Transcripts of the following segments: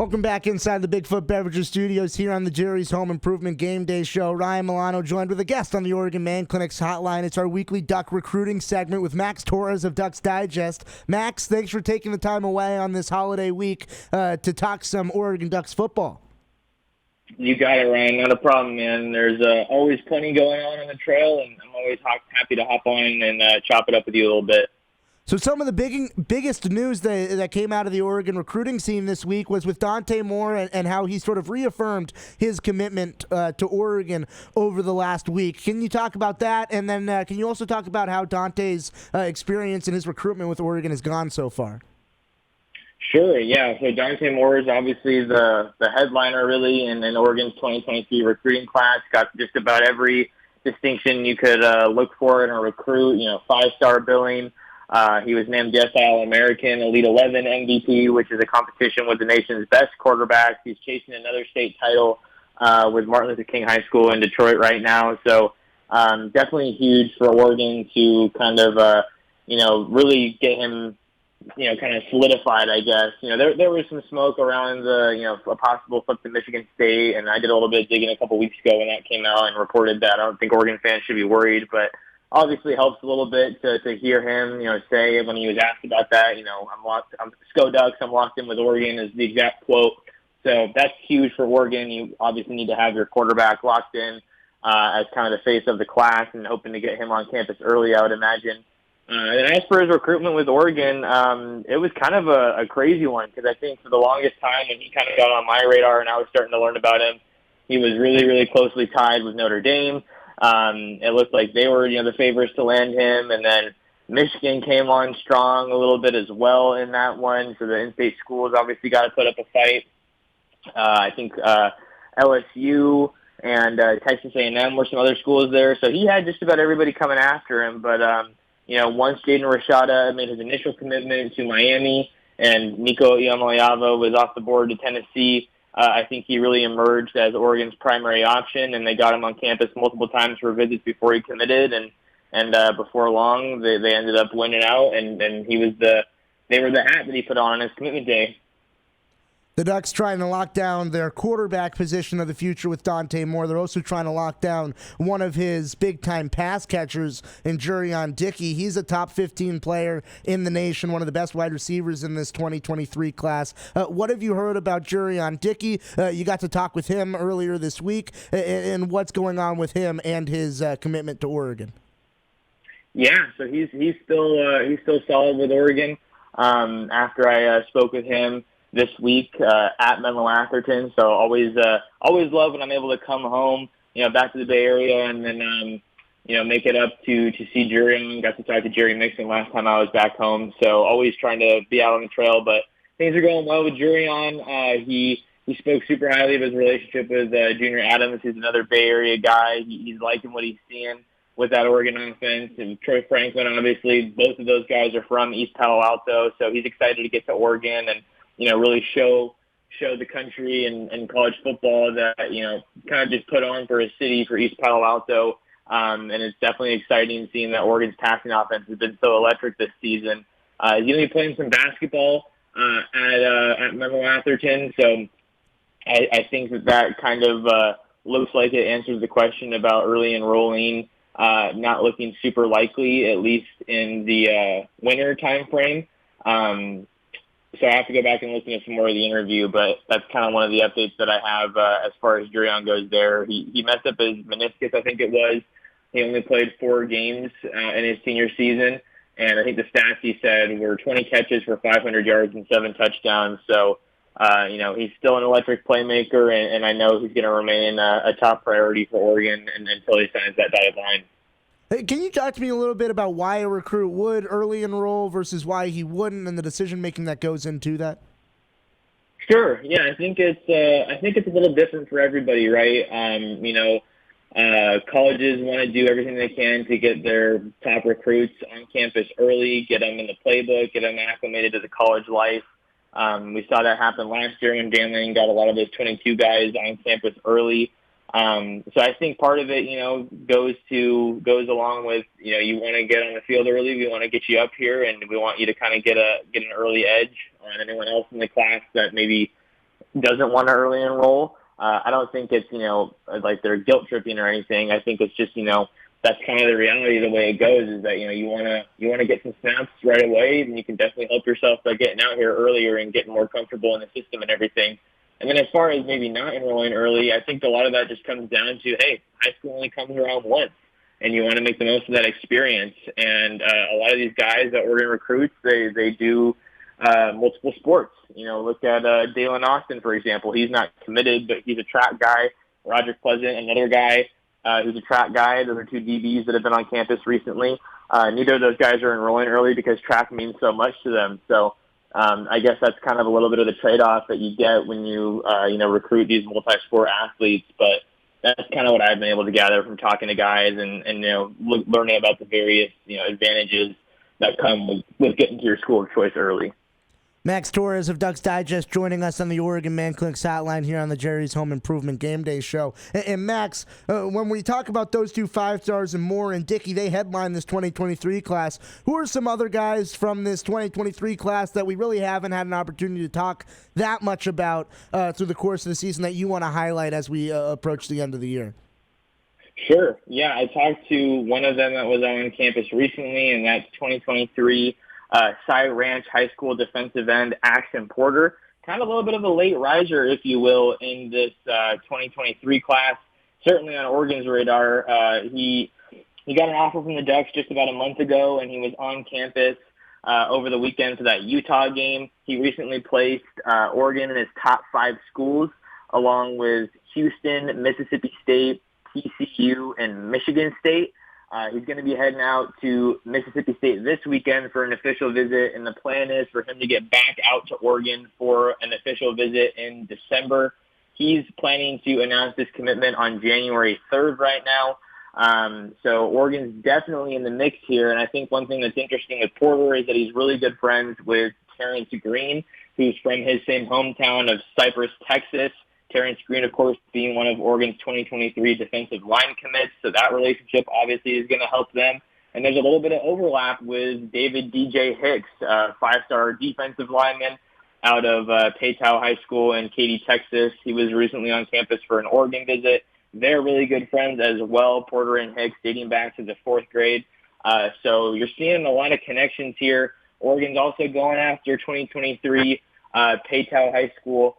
Welcome back inside the Bigfoot Beverages Studios here on the Jerry's Home Improvement Game Day Show. Ryan Milano joined with a guest on the Oregon Man Clinic's hotline. It's our weekly Duck recruiting segment with Max Torres of Ducks Digest. Max, thanks for taking the time away on this holiday week to talk some Oregon Ducks football. You got it, Ryan. Not a problem, man. There's always plenty going on the trail, and I'm always happy to hop on and chop it up with you a little bit. So some of the biggest news that came out of the Oregon recruiting scene this week was with Dante Moore and how he sort of reaffirmed his commitment to Oregon over the last week. Can you talk about that? And then can you also talk about how Dante's experience and his recruitment with Oregon has gone so far? Sure, yeah. So Dante Moore is obviously the headliner, really, in Oregon's 2023 recruiting class. Got just about every distinction you could look for in a recruit, 5-star billing. He was named Decile American, Elite 11 MVP, which is a competition with the nation's best quarterbacks. He's chasing another state title with Martin Luther King High School in Detroit right now. So definitely huge for Oregon to kind of, really get him, kind of solidified, I guess. There was some smoke around a possible flip to Michigan State, and I did a little bit of digging a couple weeks ago when that came out and reported that. I don't think Oregon fans should be worried, but obviously helps a little bit to hear him, say when he was asked about that, I'm Sco Ducks, I'm locked in with Oregon is the exact quote. So that's huge for Oregon. You obviously need to have your quarterback locked in as kind of the face of the class and hoping to get him on campus early, I would imagine. And as for his recruitment with Oregon, it was kind of a crazy one because I think for the longest time when he kind of got on my radar and I was starting to learn about him, he was really, really closely tied with Notre Dame. It looked like they were, the favorites to land him, and then Michigan came on strong a little bit as well in that one. So the in-state schools obviously got to put up a fight. I think LSU and Texas A&M were some other schools there. So he had just about everybody coming after him. But once Jaden Rashada made his initial commitment to Miami and Nico Iamaleava was off the board to Tennessee, I think he really emerged as Oregon's primary option, and they got him on campus multiple times for visits before he committed, and before long they ended up winning out, and they were the hat that he put on his commitment day. The Ducks trying to lock down their quarterback position of the future with Dante Moore. They're also trying to lock down one of his big-time pass catchers in Jurrion Dickey. He's a top 15 player in the nation, one of the best wide receivers in this 2023 class. What have you heard about Jurrion Dickey? You got to talk with him earlier this week, and what's going on with him and his commitment to Oregon? Yeah, so he's still solid with Oregon. After I spoke with him this week at Menlo Atherton, so always love when I'm able to come home, back to the Bay Area, and then make it up to see Jurrion. Got to talk to Jerry Mixon last time I was back home, so always trying to be out on the trail. But things are going well with Jurrion. He spoke super highly of his relationship with Junior Adams, who's another Bay Area guy. He's liking what he's seeing with that Oregon offense, and Troy Franklin, obviously, both of those guys are from East Palo Alto, so he's excited to get to Oregon and really show the country and college football that, kind of just put on for a city, for East Palo Alto. And it's definitely exciting seeing that Oregon's passing offense has been so electric this season. He's going to be playing some basketball at Menlo Atherton. So I think that kind of looks like it answers the question about early enrolling not looking super likely, at least in the winter time frame. So I have to go back and listen to some more of the interview, but that's kind of one of the updates that I have as far as Jurrion goes there. He messed up his meniscus, I think it was. He only played 4 games in his senior season, and I think the stats he said were 20 catches for 500 yards and 7 touchdowns. So, he's still an electric playmaker, and I know he's going to remain a top priority for Oregon until he signs that dotted line. Can you talk to me a little bit about why a recruit would early enroll versus why he wouldn't, and the decision-making that goes into that? Sure. Yeah, I think it's a little different for everybody, right? Colleges want to do everything they can to get their top recruits on campus early, get them in the playbook, get them acclimated to the college life. We saw that happen last year when Dan Lanning got a lot of those 22 guys on campus early. So I think part of it, goes along with, you want to get on the field early. We want to get you up here, and we want you to kind of get an early edge on anyone else in the class that maybe doesn't want to early enroll. I don't think it's, like they're guilt tripping or anything. I think it's just, that's kind of the reality of the way it goes is that, you want to get some snaps right away, and you can definitely help yourself by getting out here earlier and getting more comfortable in the system and everything. And then as far as maybe not enrolling early, I think a lot of that just comes down to, hey, high school only comes around once, and you want to make the most of that experience. And a lot of these guys that Oregon recruits, they do multiple sports. Look at Dalen Austin, for example. He's not committed, but he's a track guy. Roger Pleasant, another guy who's a track guy. Those are two DBs that have been on campus recently. Neither of those guys are enrolling early because track means so much to them. So I guess that's kind of a little bit of the trade-off that you get when you recruit these multi-sport athletes. But that's kind of what I've been able to gather from talking to guys and learning about the various advantages that come with getting to your school of choice early. Max Torres of Ducks Digest joining us on the Oregon Man Clicks hotline here on the Jerry's Home Improvement Game Day Show. And Max, when we talk about those two five-stars and Moore and Dickey, they headline this 2023 class. Who are some other guys from this 2023 class that we really haven't had an opportunity to talk that much about through the course of the season that you want to highlight as we approach the end of the year? Sure. Yeah, I talked to one of them that was on campus recently, and that's 2023 Cy Ranch High School defensive end Axton Porter. Kind of a little bit of a late riser, if you will, in this 2023 class. Certainly on Oregon's radar. He got an offer from the Ducks just about a month ago, and he was on campus over the weekend for that Utah game. He recently placed Oregon in his top 5 schools, along with Houston, Mississippi State, TCU, and Michigan State. He's going to be heading out to Mississippi State this weekend for an official visit, and the plan is for him to get back out to Oregon for an official visit in December. He's planning to announce this commitment on January 3rd right now. So Oregon's definitely in the mix here, and I think one thing that's interesting with Porter is that he's really good friends with Terrence Green, who's from his same hometown of Cypress, Texas. Terrence Green, of course, being one of Oregon's 2023 defensive line commits, so that relationship obviously is going to help them. And there's a little bit of overlap with David DJ Hicks, five-star defensive lineman out of Paytow High School in Katy, Texas. He was recently on campus for an Oregon visit. They're really good friends as well, Porter and Hicks, dating back to the 4th grade. So you're seeing a lot of connections here. Oregon's also going after 2023 Paytow High School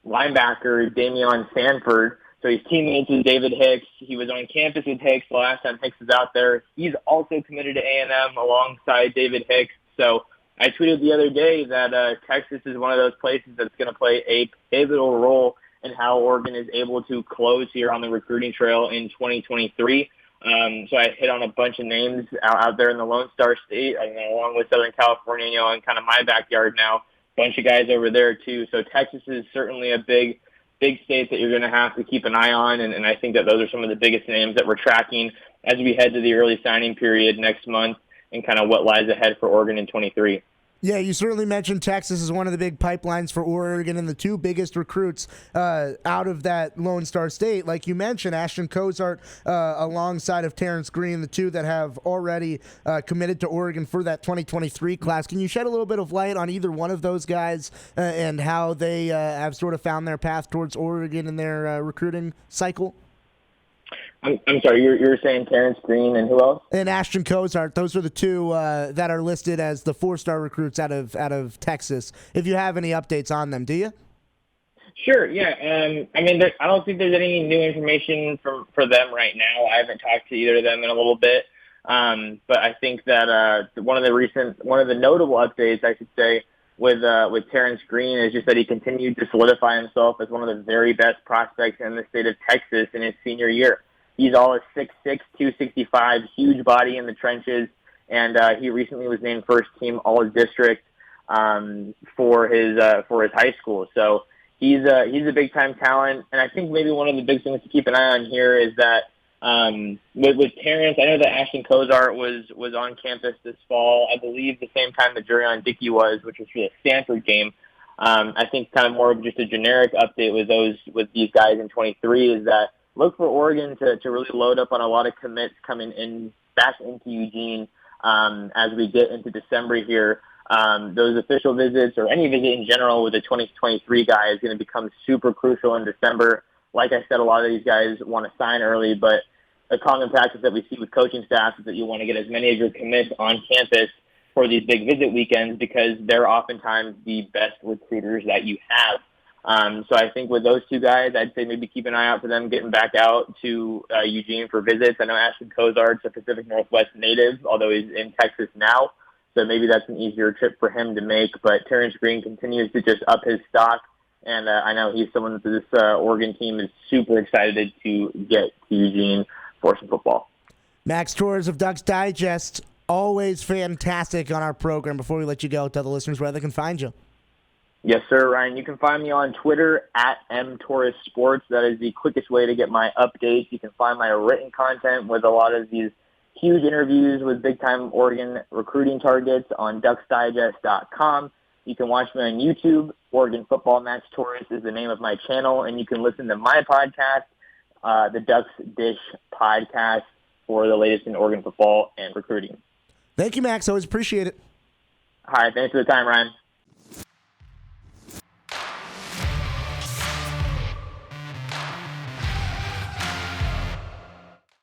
linebacker Damian Sanford. So he's teammates with David Hicks. He was on campus with Hicks the last time Hicks was out there. He's also committed to A&M alongside David Hicks. So I tweeted the other day that Texas is one of those places that's going to play a pivotal role in how Oregon is able to close here on the recruiting trail in 2023. So I hit on a bunch of names out there in the Lone Star State, along with Southern California, and kind of my backyard now. Bunch of guys over there too. So Texas is certainly a big state that you're going to have to keep an eye on. And I think that those are some of the biggest names that we're tracking as we head to the early signing period next month and kind of what lies ahead for Oregon in 23. Yeah, you certainly mentioned Texas as one of the big pipelines for Oregon and the two biggest recruits out of that Lone Star State. Like you mentioned, Ashton Cozart alongside of Terrence Green, the two that have already committed to Oregon for that 2023 class. Can you shed a little bit of light on either one of those guys and how they have sort of found their path towards Oregon in their recruiting cycle? I'm sorry, you're saying Terrence Green and who else? And Ashton Cozart. Those are the two that are listed as the 4-star recruits out of Texas. If you have any updates on them, do you? Sure, yeah. I don't think there's any new information for them right now. I haven't talked to either of them in a little bit. But I think that one of the notable updates, I should say, with Terrence Green is just that he continued to solidify himself as one of the very best prospects in the state of Texas in his senior year. He's all a 6'6", 265, huge body in the trenches, and he recently was named first team All-District for his high school. So he's a big time talent, and I think maybe one of the big things to keep an eye on here is that with Terrence, I know that Ashton Cozart was on campus this fall, I believe the same time that Jurrion Dickey was, which was for the Stanford game. I think kind of more of just a generic update with these guys in 23 is that look for Oregon to really load up on a lot of commits coming in back into Eugene as we get into December here. those official visits or any visit in general with the 2023 guy is going to become super crucial in December. Like I said, a lot of these guys want to sign early, but a common practice that we see with coaching staff is that you want to get as many of your commits on campus for these big visit weekends because they're oftentimes the best recruiters that you have. So I think with those two guys, I'd say maybe keep an eye out for them getting back out to Eugene for visits. I know Ashton Cozart's a Pacific Northwest native, although he's in Texas now. So maybe that's an easier trip for him to make. But Terrence Green continues to just up his stock. And I know he's someone that this Oregon team is super excited to get to Eugene for some football. Max Torres of Ducks Digest, always fantastic on our program. Before we let you go, tell the listeners where they can find you. Yes, sir, Ryan. You can find me on Twitter at @mtorresports. That is the quickest way to get my updates. You can find my written content with a lot of these huge interviews with big-time Oregon recruiting targets on ducksdigest.com. You can watch me on YouTube. Oregon Football Max Torres is the name of my channel, and you can listen to my podcast, the Ducks Dish podcast, for the latest in Oregon football and recruiting. Thank you, Max. Always appreciate it. All right. Thanks for the time, Ryan.